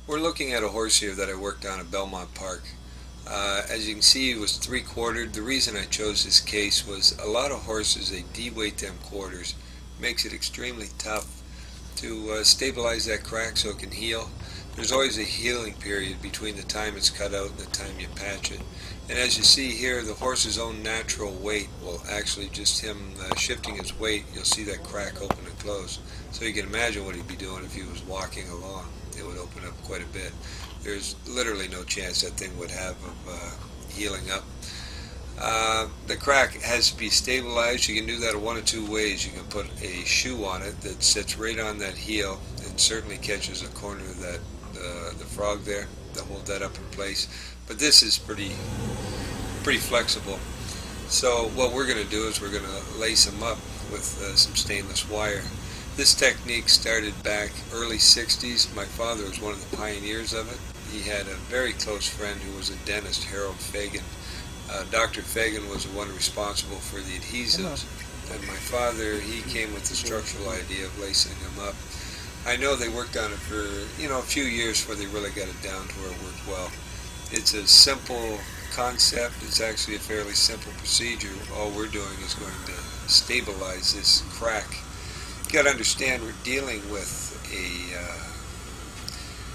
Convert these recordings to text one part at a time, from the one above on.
We're looking at a horse here that I worked on at Belmont Park. As you can see, it was 3/4. The reason I chose this case was a lot of horses, they de-weight them quarters. Makes it extremely tough to stabilize that crack so it can heal. There's always a healing period between the time it's cut out and the time you patch it. And as you see here, the horse's own natural weight will actually just him shifting his weight, you'll see that crack open and close. So you can imagine what he'd be doing if he was walking along. It would open up quite a bit. There's literally no chance that thing would have of healing up. The crack has to be stabilized. You can do that one of two ways. You can put a shoe on it that sits right on that heel and certainly catches a corner of that the frog there to hold that up in place. But this is pretty flexible. So what we're going to do is we're going to lace them up with some stainless wire. This technique started back early 60s. My father was one of the pioneers of it. He had a very close friend who was a dentist, Harold Fagan. Dr. Fagan was the one responsible for the adhesives, and my father, he came with the structural idea of lacing them up. I know they worked on it for, a few years before they really got it down to where it worked well. It's a simple concept. It's actually a fairly simple procedure. All we're doing is going to stabilize this crack. You got to understand, we're dealing with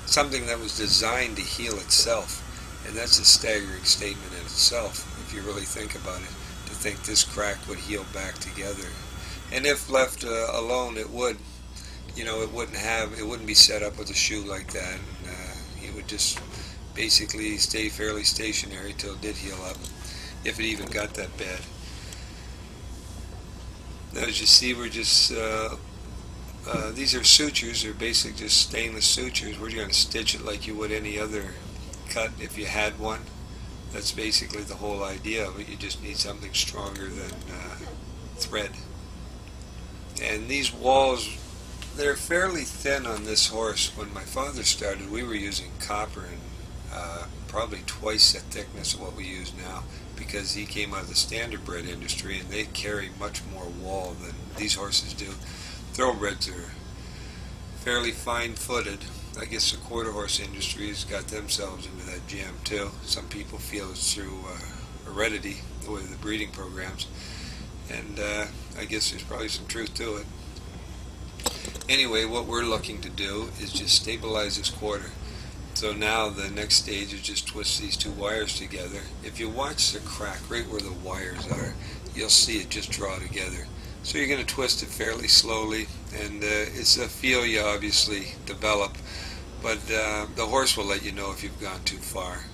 something that was designed to heal itself, and that's a staggering statement in itself if you really think about it, to think this crack would heal back together. And if left alone, it would. It wouldn't be set up with a shoe like that, and it would just basically stay fairly stationary till it did heal up, if it even got that bad. Now, as you see, we're just these are sutures. They're basically just stainless sutures. We're going to stitch it like you would any other cut if you had one. That's basically the whole idea of it. You just need something stronger than thread. And these walls, they're fairly thin on this horse. When my father started, we were using copper and probably twice the thickness of what we use now, because he came out of the standardbred industry and they carry much more wall than these horses do. Thoroughbreds are fairly fine-footed. I guess the quarter horse industry has got themselves into that jam too. Some people feel it's through heredity with the breeding programs, and I guess there's probably some truth to it. Anyway, what we're looking to do is just stabilize this quarter. So now the next stage is just twist these two wires together. If you watch the crack right where the wires are, you'll see it just draw together. So you're going to twist it fairly slowly, and it's a feel you obviously develop, but the horse will let you know if you've gone too far.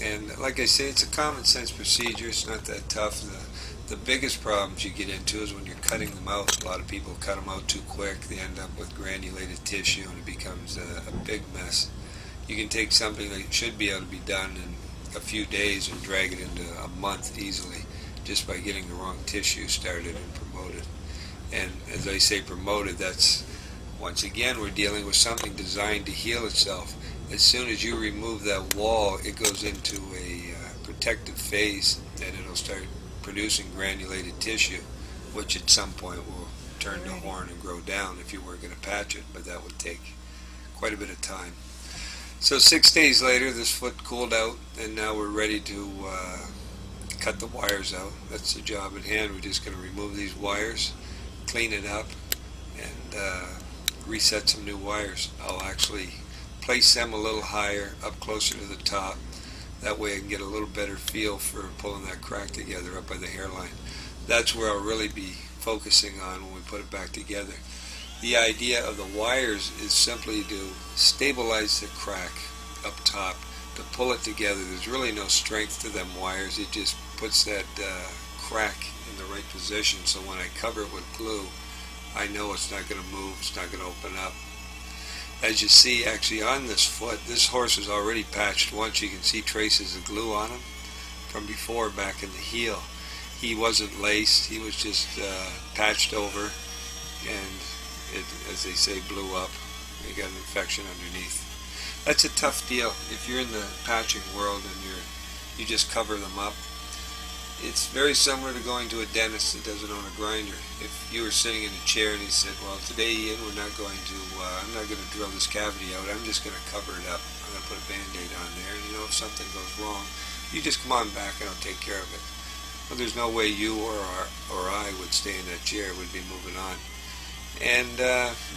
And like I say, it's a common sense procedure. It's not that tough. The biggest problems you get into is when you're cutting them out. A lot of people cut them out too quick. They end up with granulated tissue, and it becomes a big mess. You can take something that should be able to be done in a few days and drag it into a month easily, just by getting the wrong tissue started and promoted. And as I say promoted, that's, once again, we're dealing with something designed to heal itself. As soon as you remove that wall, it goes into a protective phase, and it'll start producing granulated tissue, which at some point will turn to horn and grow down if you were going to patch it, but that would take quite a bit of time. So 6 days later, this foot cooled out, and now we're ready to cut the wires out. That's the job at hand. We're just going to remove these wires, clean it up, and reset some new wires. I'll actually place them a little higher, up closer to the top. That way I can get a little better feel for pulling that crack together up by the hairline. That's where I'll really be focusing on when we put it back together. The idea of the wires is simply to stabilize the crack up top, to pull it together. There's really no strength to them wires. It just puts that crack in the right position, so when I cover it with glue, I know it's not going to move, it's not going to open up. As you see, actually on this foot, this horse is already patched once. You can see traces of glue on him from before back in the heel. He wasn't laced, he was just patched over, and it, as they say, blew up. He got an infection underneath. That's a tough deal. If you're in the patching world and you just cover them up, It's very similar to going to a dentist that doesn't own a grinder. If you were sitting in a chair and he said, well, today, Ian, I'm not going to drill this cavity out. I'm just going to cover it up. I'm going to put a Band-Aid on there. And, if something goes wrong, you just come on back and I'll take care of it. Well, there's no way you or I would stay in that chair. We'd be moving on. And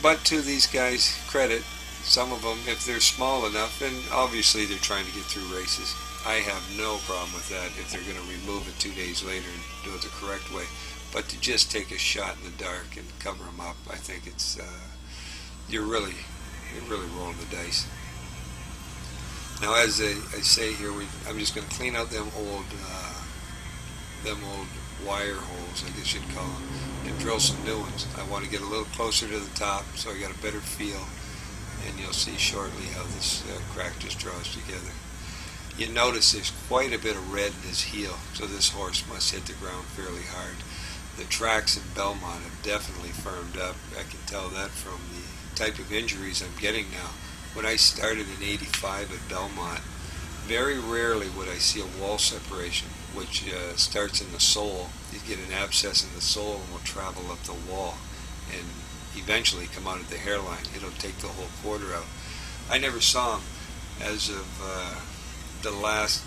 but to these guys' credit, some of them, if they're small enough, and obviously they're trying to get through races, I have no problem with that if they're going to remove it 2 days later and do it the correct way. But to just take a shot in the dark and cover them up, I think it's you're really rolling the dice. Now, as I say here, I'm just going to clean out them old wire holes, I guess you'd call them, and drill some new ones. I want to get a little closer to the top so I got a better feel, and you'll see shortly how this crack just draws together. You notice there's quite a bit of red in his heel, so this horse must hit the ground fairly hard. The tracks in Belmont have definitely firmed up. I can tell that from the type of injuries I'm getting now. When I started in '85 at Belmont, very rarely would I see a wall separation, which starts in the sole. You get an abscess in the sole and will travel up the wall and eventually come out at the hairline. It'll take the whole quarter out. I never saw them. As of the last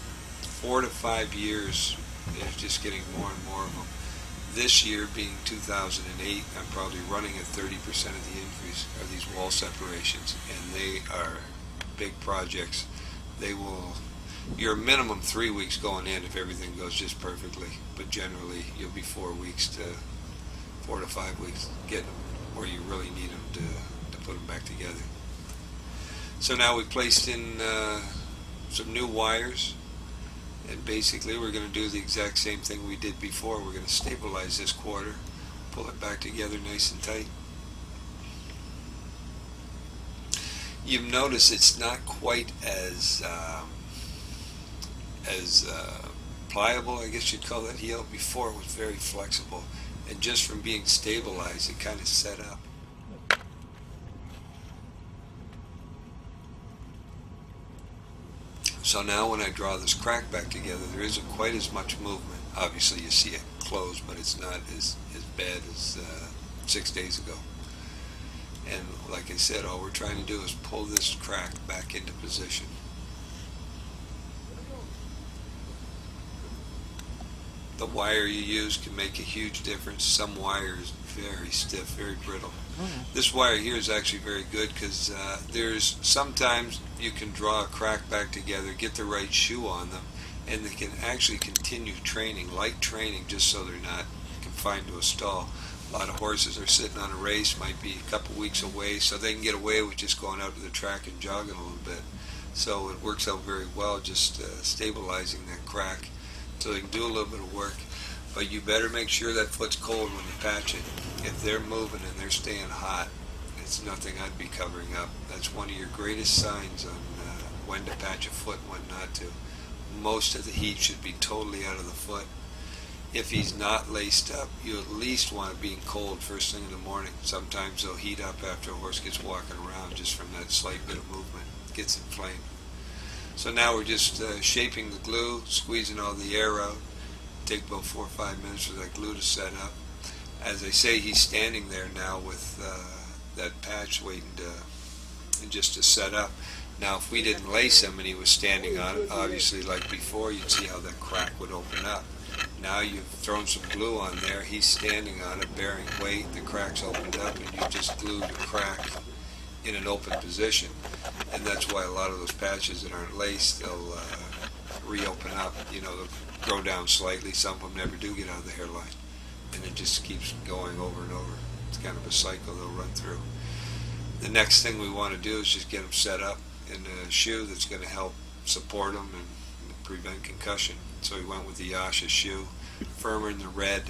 4 to 5 years, there's just getting more and more of them. This year, being 2008, I'm probably running at 30% of the increase of these wall separations, and they are big projects. They will, you're minimum 3 weeks going in if everything goes just perfectly, but generally you'll be 4 to 5 weeks getting them where you really need them to put them back together. So now we placed in some new wires, and basically we're going to do the exact same thing we did before. We're going to stabilize this quarter, pull it back together nice and tight. You've noticed it's not quite as pliable, I guess you'd call that heel. Before it was very flexible, and just from being stabilized it kind of set up. So now when I draw this crack back together, there isn't quite as much movement. Obviously you see it close, but it's not as bad as 6 days ago. And like I said, all we're trying to do is pull this crack back into position. The wire you use can make a huge difference. Some wire is very stiff, very brittle. This wire here is actually very good because there's sometimes you can draw a crack back together, get the right shoe on them, and they can actually continue training, light training, just so they're not confined to a stall. A lot of horses are sitting on a race, might be a couple weeks away, so they can get away with just going out to the track and jogging a little bit. So it works out very well, just stabilizing that crack so they can do a little bit of work. But you better make sure that foot's cold when you patch it. If they're moving and they're staying hot, it's nothing I'd be covering up. That's one of your greatest signs on when to patch a foot and when not to. Most of the heat should be totally out of the foot. If he's not laced up, you at least want it being cold first thing in the morning. Sometimes they'll heat up after a horse gets walking around just from that slight bit of movement. It gets inflamed. So now we're just shaping the glue, squeezing all the air out. Take about 4 or 5 minutes for that glue to set up. As I say, he's standing there now with that patch waiting just to set up. Now if we didn't lace him and he was standing on it, obviously like before, you'd see how that crack would open up. Now you've thrown some glue on there, he's standing on it bearing weight, the crack's opened up, and you just glued the crack in an open position. And that's why a lot of those patches that aren't laced, they'll reopen up, they'll grow down slightly. Some of them never do get out of the hairline, and it just keeps going over and over. It's kind of a cycle they'll run through. The next thing we want to do is just get them set up in a shoe that's going to help support them and prevent concussion. So we went with the Yasha shoe, firmer in the red.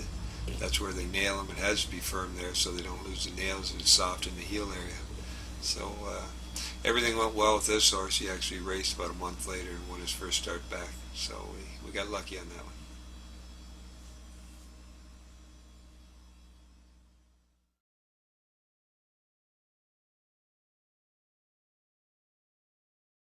That's where they nail them. It has to be firm there so they don't lose the nails, and it's soft in the heel area. So everything went well with this horse. He actually raced about a month later and won his first start back. So we got lucky on that one.